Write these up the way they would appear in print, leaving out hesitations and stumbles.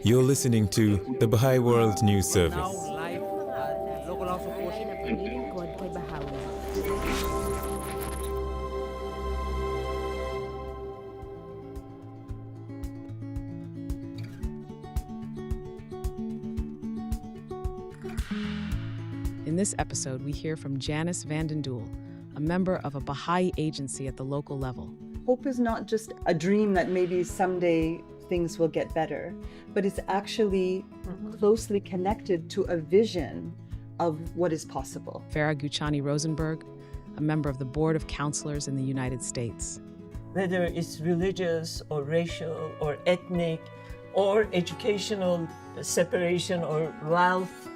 You're listening to the Baha'i World News Service. Now live local lang support. Na paglilingkod kay Bahawi. In this episode, we hear from Janice Vandendoel, a member of a Baha'i agency at the local level. Hope is not just a dream that maybe someday things will get better, but it's actually closely connected to a vision of what is possible. Farah Guchani Rosenberg, a member of the Board of Counselors in the United States. Whether it's religious or racial or ethnic or educational separation or wealth.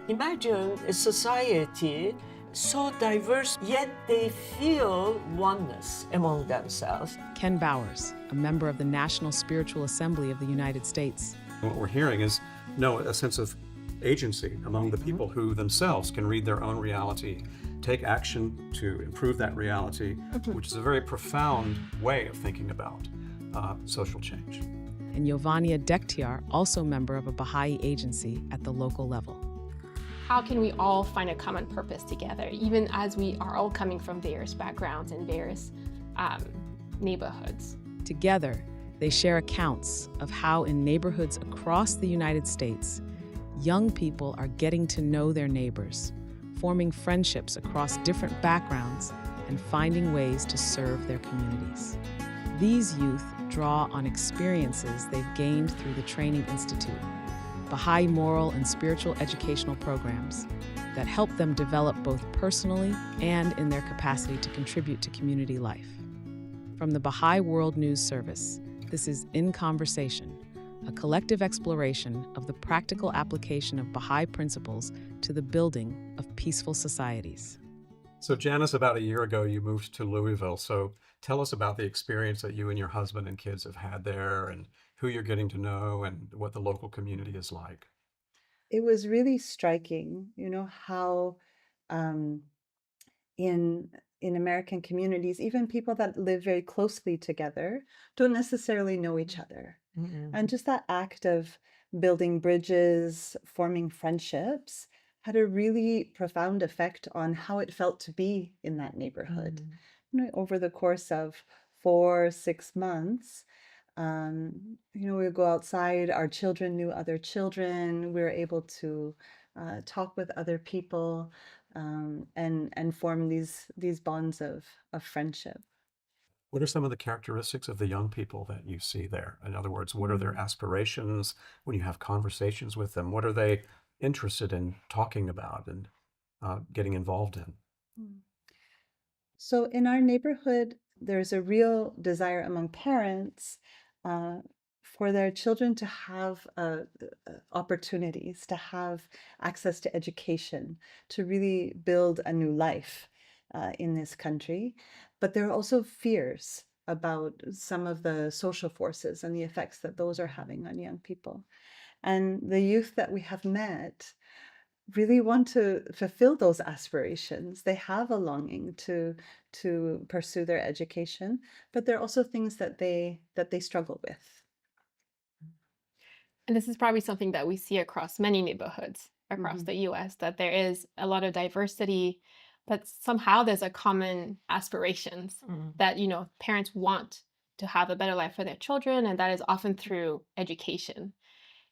Imagine a society so diverse, yet they feel oneness among themselves. Ken Bowers, a member of the National Spiritual Assembly of the United States. What we're hearing is a sense of agency among the people who themselves can read their own reality, take action to improve that reality, which is a very profound way of thinking about social change. And Yovania Dektiar, also member of a Baha'i agency at the local level. How can we all find a common purpose together, even as we are all coming from various backgrounds and various neighborhoods? Together, they share accounts of how in neighborhoods across the United States, young people are getting to know their neighbors, forming friendships across different backgrounds, and finding ways to serve their communities. These youth draw on experiences they've gained through the Training Institute, Baha'i moral and spiritual educational programs that help them develop both personally and in their capacity to contribute to community life. From the Baha'i World News Service, this is In Conversation, a collective exploration of the practical application of Baha'i principles to the building of peaceful societies. So Janice, about a year ago, you moved to Louisville. So tell us about the experience that you and your husband and kids have had there and who you're getting to know and what the local community is like. It was really striking, how in American communities, even people that live very closely together don't necessarily know each other. And just that act of building bridges, forming friendships, had a really profound effect on how it felt to be in that neighborhood. Over the course of 4-6 months, we would go outside, our children knew other children, we were able to talk with other people and form these bonds of friendship. What are some of the characteristics of the young people that you see there? In other words, what are their aspirations when you have conversations with them? What are they interested in talking about and getting involved in? So in our neighborhood, there's a real desire among parents for their children to have opportunities, to have access to education, to really build a new life in this country. But there are also fears about some of the social forces and the effects that those are having on young people. And the youth that we have met really want to fulfill those aspirations. They have a longing to pursue their education, but there are also things that they struggle with. And this is probably something that we see across many neighborhoods across the US, that there is a lot of diversity, but somehow there's a common aspirations that, parents want to have a better life for their children, and that is often through education.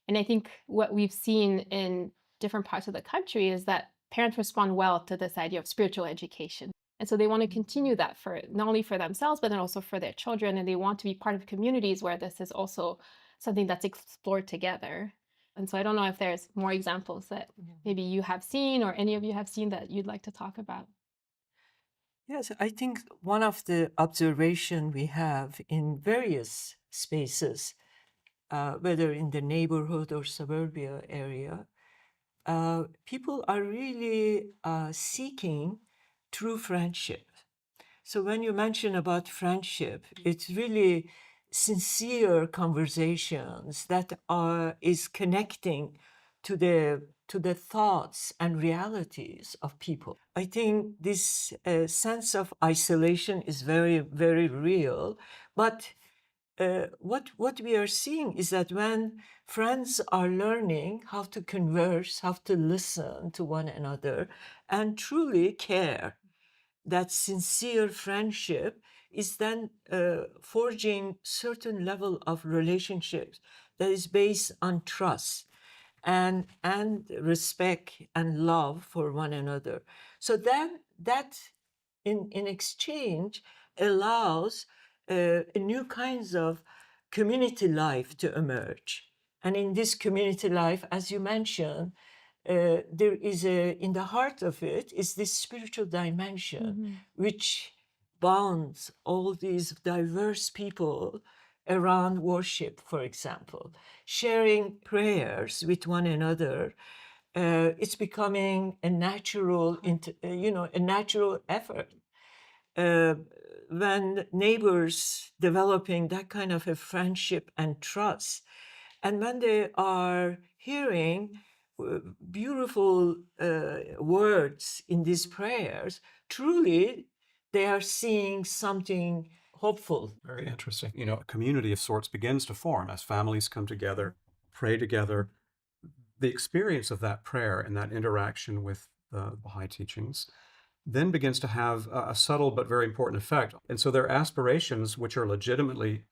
And I think what we've seen in different parts of the country is that parents respond well to this idea of spiritual education. And so they want to continue that for not only for themselves, but then also for their children. And they want to be part of communities where this is also something that's explored together. And so I don't know if there's more examples that maybe you have seen or any of you have seen that you'd like to talk about. Yes, I think one of the observation we have in various spaces, whether in the neighborhood or suburbia area, people are really seeking true friendship. So when you mention about friendship, it's really sincere conversations that is connecting to the thoughts and realities of people. I think this sense of isolation is very, very real, but what we are seeing is that when friends are learning how to converse, how to listen to one another, and truly care, that sincere friendship is then forging certain level of relationships that is based on trust and respect and love for one another. So then that in exchange allows new kinds of community life to emerge. And in this community life, as you mentioned, there is in the heart of it is this spiritual dimension, which bonds all these diverse people around worship, for example, sharing prayers with one another. It's becoming a natural, a natural effort. When neighbors developing that kind of a friendship and trust, and when they are hearing beautiful words in these prayers, truly they are seeing something hopeful. Very interesting. You know, a community of sorts begins to form as families come together, pray together. The experience of that prayer and that interaction with the Baha'i teachings then begins to have a subtle but very important effect. And so their aspirations, which are legitimately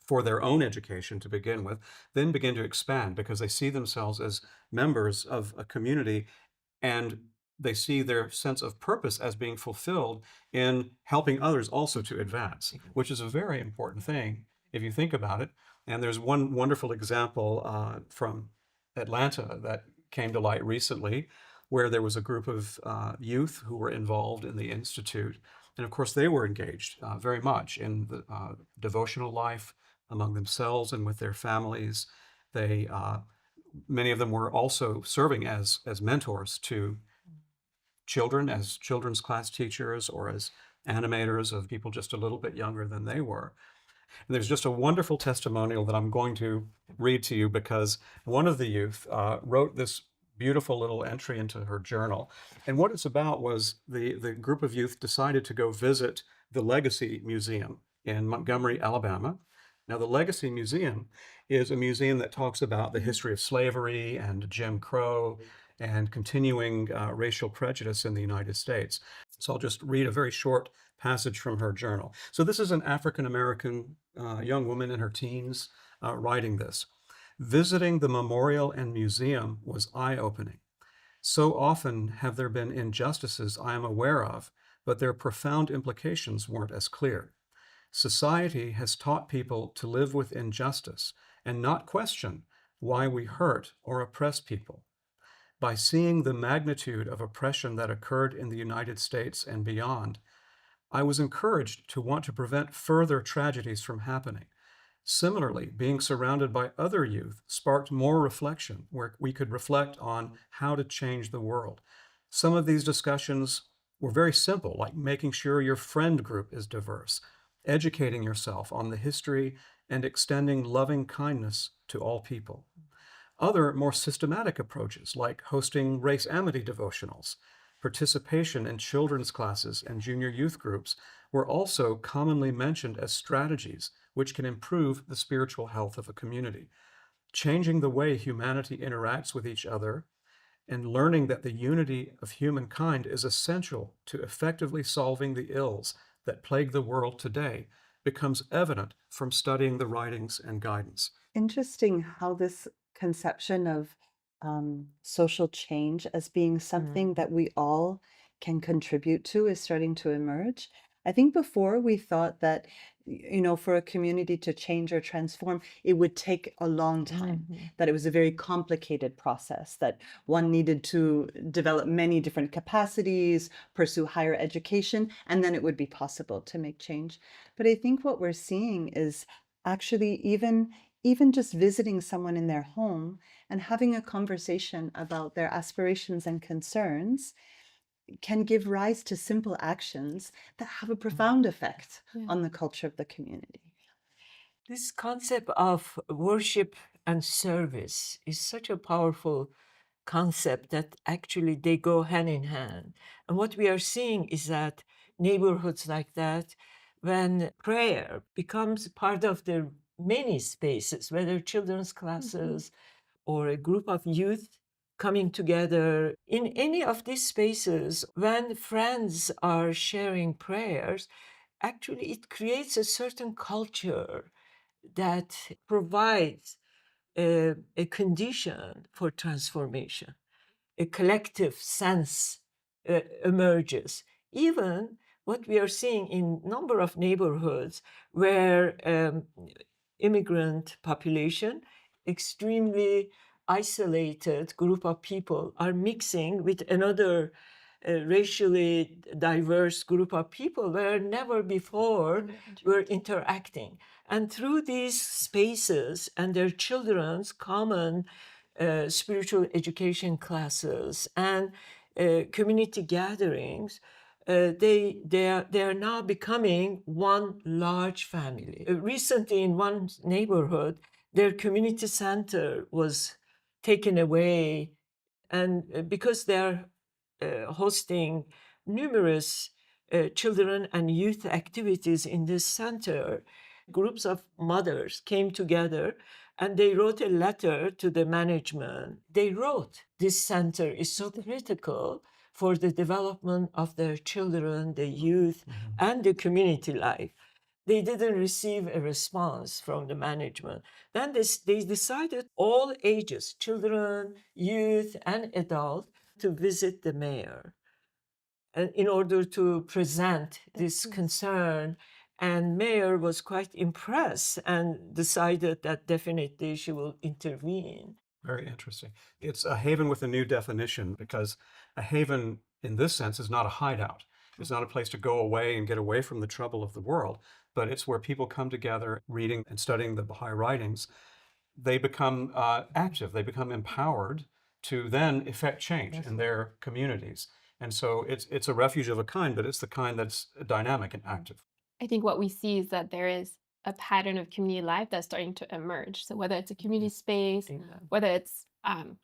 for their own education to begin with, then begin to expand because they see themselves as members of a community, and they see their sense of purpose as being fulfilled in helping others also to advance, which is a very important thing if you think about it. And there's one wonderful example from Atlanta that came to light recently, where there was a group of youth who were involved in the Institute. And of course, they were engaged very much in the devotional life among themselves and with their families. They, many of them were also serving as mentors to children, as children's class teachers or as animators of people just a little bit younger than they were. And there's just a wonderful testimonial that I'm going to read to you because one of the youth wrote this beautiful little entry into her journal. And what it's about was the group of youth decided to go visit the Legacy Museum in Montgomery, Alabama. Now, the Legacy Museum is a museum that talks about the history of slavery and Jim Crow and continuing racial prejudice in the United States. So I'll just read a very short passage from her journal. So this is an African-American young woman in her teens writing this. Visiting the memorial and museum was eye-opening. So often have there been injustices I am aware of, but their profound implications weren't as clear. Society has taught people to live with injustice and not question why we hurt or oppress people. By seeing the magnitude of oppression that occurred in the United States and beyond, I was encouraged to want to prevent further tragedies from happening. Similarly, being surrounded by other youth sparked more reflection, where we could reflect on how to change the world. Some of these discussions were very simple, like making sure your friend group is diverse, educating yourself on the history, and extending loving kindness to all people. Other more systematic approaches, like hosting race amity devotionals, participation in children's classes and junior youth groups, were also commonly mentioned as strategies which can improve the spiritual health of a community. Changing the way humanity interacts with each other and learning that the unity of humankind is essential to effectively solving the ills that plague the world today becomes evident from studying the writings and guidance. Interesting how this conception of social change as being something that we all can contribute to is starting to emerge. I think before we thought that, for a community to change or transform, it would take a long time, that it was a very complicated process, that one needed to develop many different capacities, pursue higher education, and then it would be possible to make change. But I think what we're seeing is actually even just visiting someone in their home and having a conversation about their aspirations and concerns can give rise to simple actions that have a profound effect on the culture of the community. This concept of worship and service is such a powerful concept that actually they go hand in hand. And what we are seeing is that neighborhoods like that, when prayer becomes part of their many spaces, whether children's classes or a group of youth coming together in any of these spaces, when friends are sharing prayers, actually it creates a certain culture that provides a condition for transformation. A collective sense emerges. Even what we are seeing in number of neighborhoods where immigrant population, extremely isolated group of people are mixing with another racially diverse group of people where never before were interacting. And through these spaces and their children's common spiritual education classes and community gatherings, they are now becoming one large family. Recently, in one neighborhood, their community center was taken away, and because they're hosting numerous children and youth activities in this center, groups of mothers came together and they wrote a letter to the management. They wrote, this center is so critical for the development of their children, the youth, and the community life. They didn't receive a response from the management. Then they decided all ages, children, youth, and adults, to visit the mayor in order to present this concern. And mayor was quite impressed and decided that definitely she will intervene. Very interesting. It's a haven with a new definition, because a haven in this sense is not a hideout. It's not a place to go away and get away from the trouble of the world, but it's where people come together reading and studying the Baha'i writings. They become active, they become empowered to then effect change in their communities. And so it's a refuge of a kind, but it's the kind that's dynamic and active. I think what we see is that there is a pattern of community life that's starting to emerge. So whether it's a community space, whether it's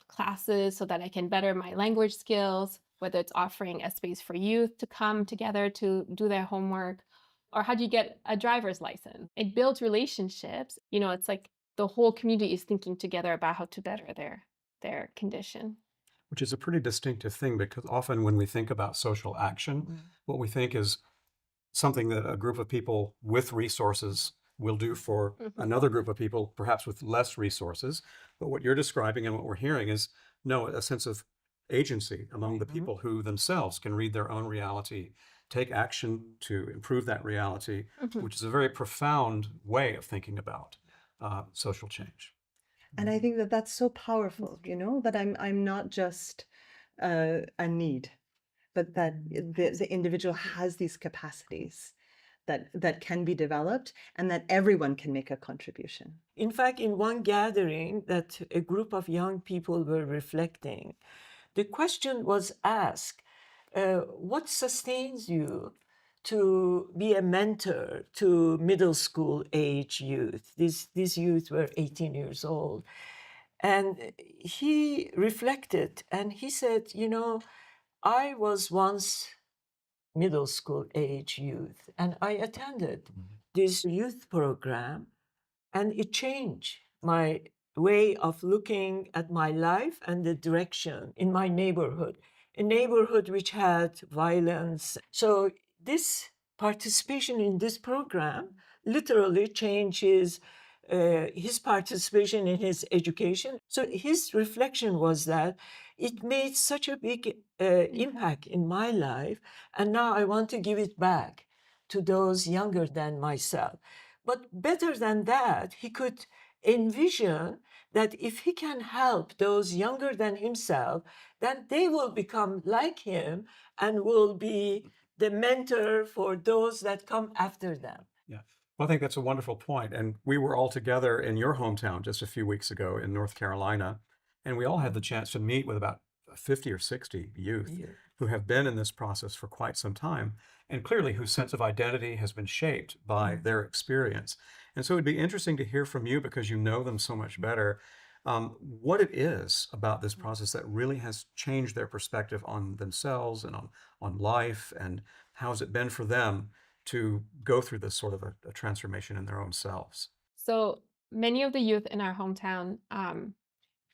classes so that I can better my language skills, whether it's offering a space for youth to come together to do their homework, or how do you get a driver's license? It builds relationships. It's like the whole community is thinking together about how to better their condition. Which is a pretty distinctive thing, because often when we think about social action, what we think is something that a group of people with resources will do for another group of people, perhaps with less resources. But what you're describing and what we're hearing is, no, a sense of agency among the people who themselves can read their own reality, take action to improve that reality, which is a very profound way of thinking about social change. And I think that that's so powerful, that I'm not just a need, but that the individual has these capacities that can be developed, and that everyone can make a contribution. In fact, in one gathering that a group of young people were reflecting, the question was asked, what sustains you to be a mentor to middle school age youth? These youth were 18 years old. And he reflected and he said, I was once middle school age youth, and I attended this youth program, and it changed my way of looking at my life and the direction in my neighborhood, a neighborhood which had violence. So this participation in this program literally changes his participation in his education. So his reflection was that it made such a big impact in my life, and now I want to give it back to those younger than myself. But better than that, he could envision that if he can help those younger than himself, then they will become like him and will be the mentor for those that come after them. Yeah. Well, I think that's a wonderful point. And we were all together in your hometown just a few weeks ago in North Carolina, and we all had the chance to meet with about 50 or 60 youth who have been in this process for quite some time, and clearly whose sense of identity has been shaped by their experience. And so it'd be interesting to hear from you, because you know them so much better, what it is about this process that really has changed their perspective on themselves and on life, and how has it been for them to go through this sort of a transformation in their own selves? So many of the youth in our hometown,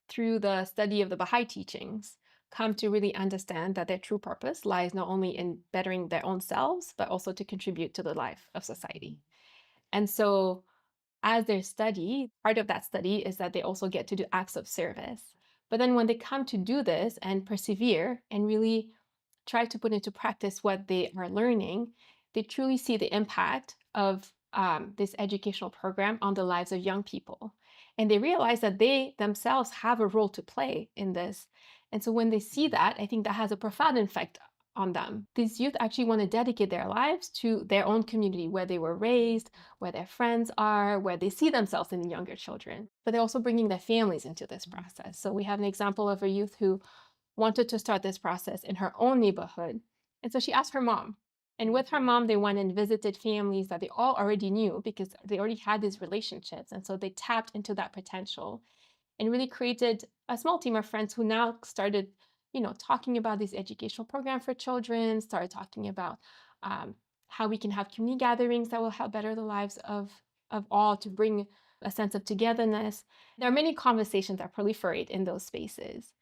through the study of the Baha'i teachings, come to really understand that their true purpose lies not only in bettering their own selves, but also to contribute to the life of society. And so, as their study, part of that study is that they also get to do acts of service. But then, when they come to do this and persevere and really try to put into practice what they are learning, they truly see the impact of this educational program on the lives of young people. And they realize that they themselves have a role to play in this. And so when they see that, I think that has a profound effect on them. These youth actually want to dedicate their lives to their own community, where they were raised, where their friends are, where they see themselves in the younger children. But they're also bringing their families into this process. So we have an example of a youth who wanted to start this process in her own neighborhood. And so she asked her mom. And with her mom, they went and visited families that they all already knew because they already had these relationships. And so they tapped into that potential and really created a small team of friends who now started, talking about this educational program for children, started talking about how we can have community gatherings that will help better the lives of all, to bring a sense of togetherness. There are many conversations that proliferate in those spaces.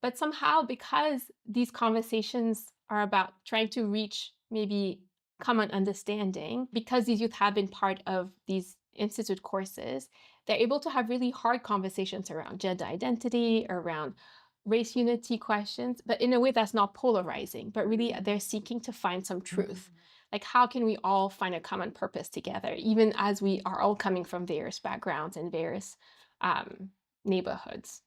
But somehow, because these conversations are about trying to reach maybe common understanding, because these youth have been part of these institute courses, they're able to have really hard conversations around gender identity, around race unity questions, but in a way that's not polarizing, but really they're seeking to find some truth. Like, how can we all find a common purpose together, even as we are all coming from various backgrounds and various neighborhoods?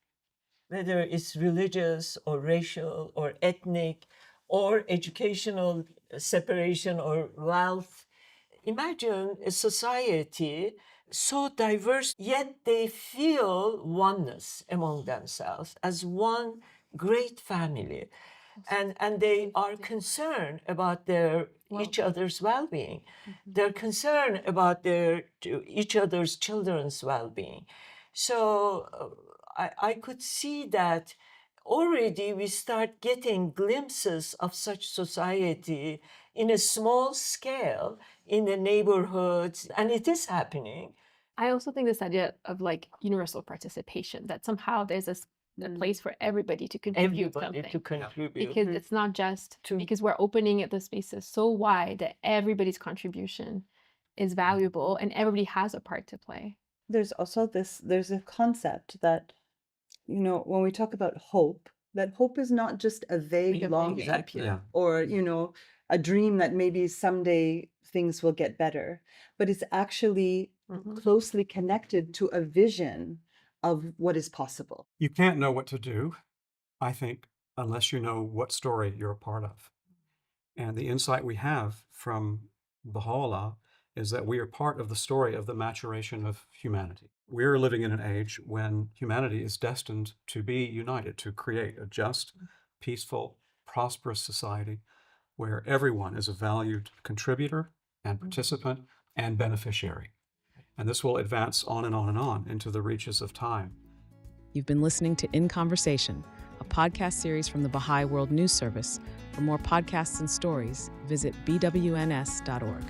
Whether it's religious or racial or ethnic or educational separation or wealth. Imagine a society so diverse, yet they feel oneness among themselves as one great family. And they are concerned about each other's well-being. They're concerned about each other's children's well-being. So I could see that already we start getting glimpses of such society in a small scale in the neighborhoods, and it is happening. I also think this idea of universal participation, that somehow there's a place for everybody to contribute something. Because it's not just because we're opening the spaces so wide that everybody's contribution is valuable and everybody has a part to play. There's also there's a concept that, when we talk about hope, that hope is not just a vague longing, Exactly. or, a dream that maybe someday things will get better, but it's actually closely connected to a vision of what is possible. You can't know what to do, I think, unless you know what story you're a part of. And the insight we have from Baha'u'llah is that we are part of the story of the maturation of humanity. We're living in an age when humanity is destined to be united, to create a just, peaceful, prosperous society where everyone is a valued contributor and participant and beneficiary. And this will advance on and on and on into the reaches of time. You've been listening to In Conversation, a podcast series from the Baha'i World News Service. For more podcasts and stories, visit bwns.org.